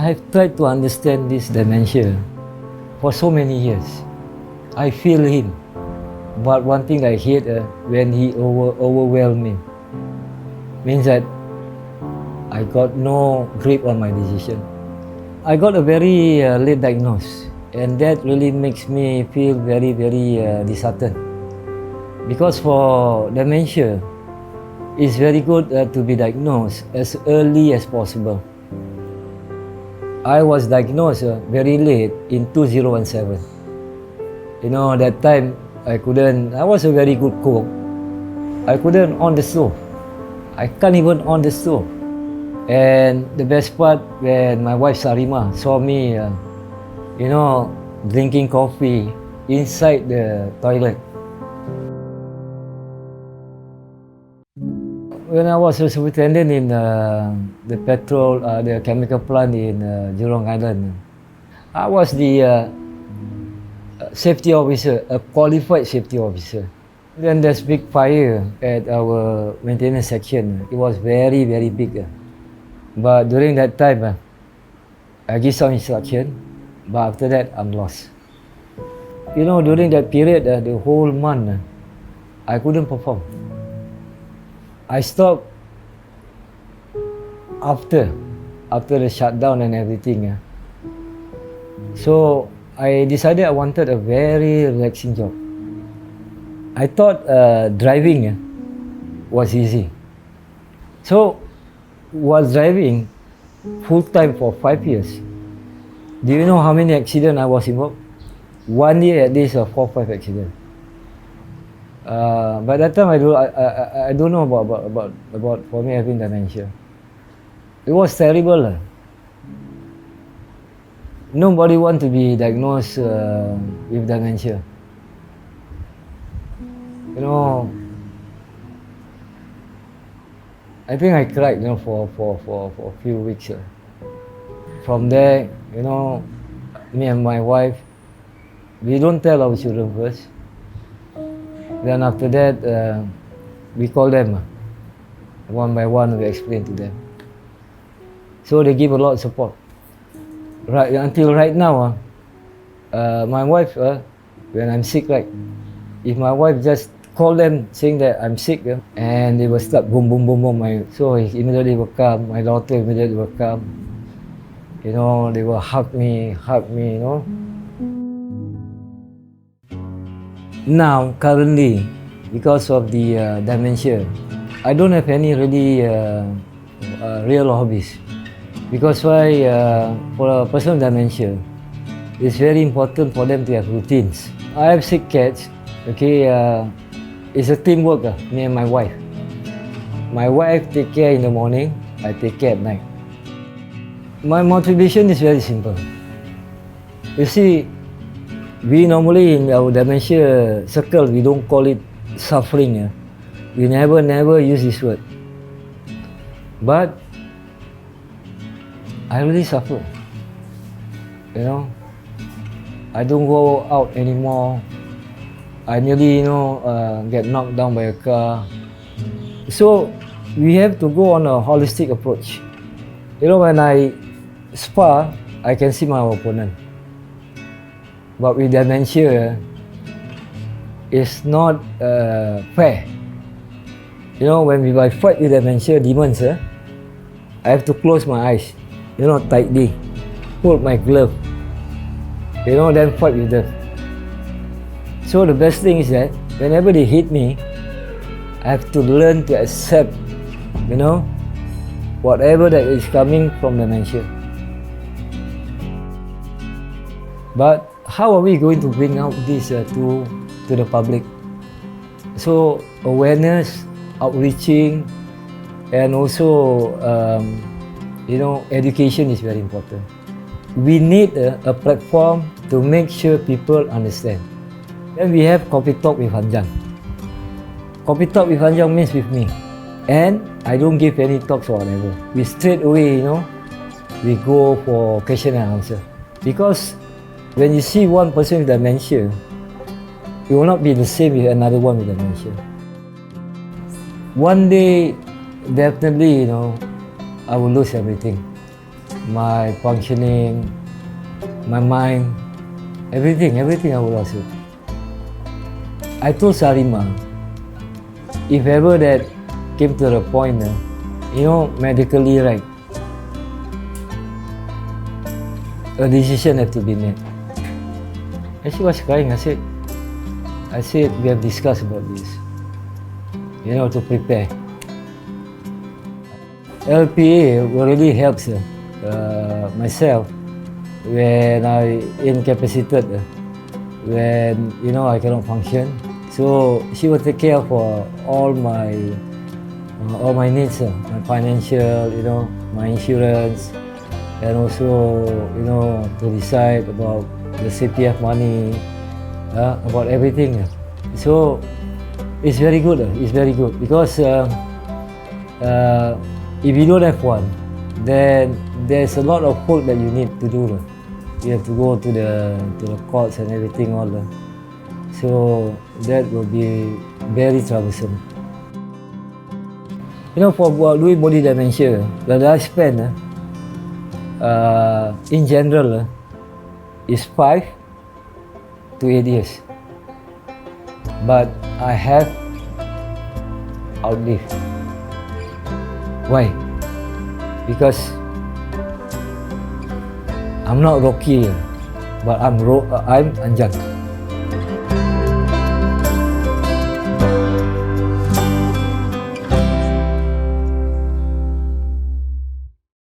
I've tried to understand this dementia for so many years. I feel him, but one thing I hate when he overwhelmed me. Means that I got no grip on my decision. I got a very late diagnosis, and that really makes me feel very disheartened. Because for dementia, it's very good to be diagnosed as early as possible. I was diagnosed very late in 2017. You know, that time I was a very good cook. I couldn't on the stove. I can't even on the stove. And the best part, when my wife Sarima saw me, drinking coffee inside the toilet. When I was a superintendent in the chemical plant in Jurong Island, I was the safety officer, a qualified safety officer. Then there's big fire at our maintenance section. It was very big. But during that time, I give some instruction, but after that, I'm lost. You know, during that period, the whole month, I couldn't perform. I stopped after the shutdown and everything. So I decided I wanted a very relaxing job. I thought driving was easy. So while driving full time for 5 years, do you know how many accidents I was involved? 1 year at least 4 or 5 accidents. By that time I don't know about for me having dementia. It was terrible. Nobody want to be diagnosed with dementia. You know, I think I cried, for a few weeks. From there, me and my wife, we don't tell our children first. Then after that, we call them. One by one, we explain to them. So they give a lot of support. Right until right now, my wife, when I'm sick, if my wife just call them saying that I'm sick, and they will start boom. So he immediately will come. My daughter immediately will come. They will hug me. Now, currently, because of the dementia, I don't have any really real hobbies. Because why? For a person with dementia, it's very important for them to have routines. I have 6 cats. Okay, it's a teamwork. Me and my wife. My wife take care in the morning. I take care at night. My motivation is very simple. You see, we normally in our dementia circle, we don't call it suffering. We never use this word. But I really suffer. I don't go out anymore. I nearly, get knocked down by a car. So we have to go on a holistic approach. When I spar, I can see my opponent. But with dementia, it's not fair. When we fight with dementia demons, I have to close my eyes, tightly, hold my glove, then fight with them. So the best thing is that whenever they hit me, I have to learn to accept, whatever that is coming from dementia. But how are we going to bring out this to the public? So awareness, outreaching, and also education is very important. We need a platform to make sure people understand. Then we have coffee talk with Anjang. Coffee talk with Anjang means with me, and I don't give any talks or whatever. We straight away, we go for question and answer. Because when you see one person with dementia, it will not be the same with another one with dementia. One day, definitely, I will lose everything. my functioning, my mind, everything I will lose it. I told Sarima, if ever that came to the point, medically right, a decision had to be made. And she was crying. I said, we have discussed about this, to prepare. LPA really helps myself when I incapacitated, when I cannot function. So she will take care for all my needs, my financial, my insurance, and also to decide about the CPF money, about everything. So it's very good. It's very good because if you don't have one, then there's a lot of work that you need to do. You have to go to the courts and everything all. So that will be very troublesome. For Lewy body dementia, the lifespan in general is 5 to 8 years. But I have outlived. Why? Because I'm not Rocky, but I'm Anjang.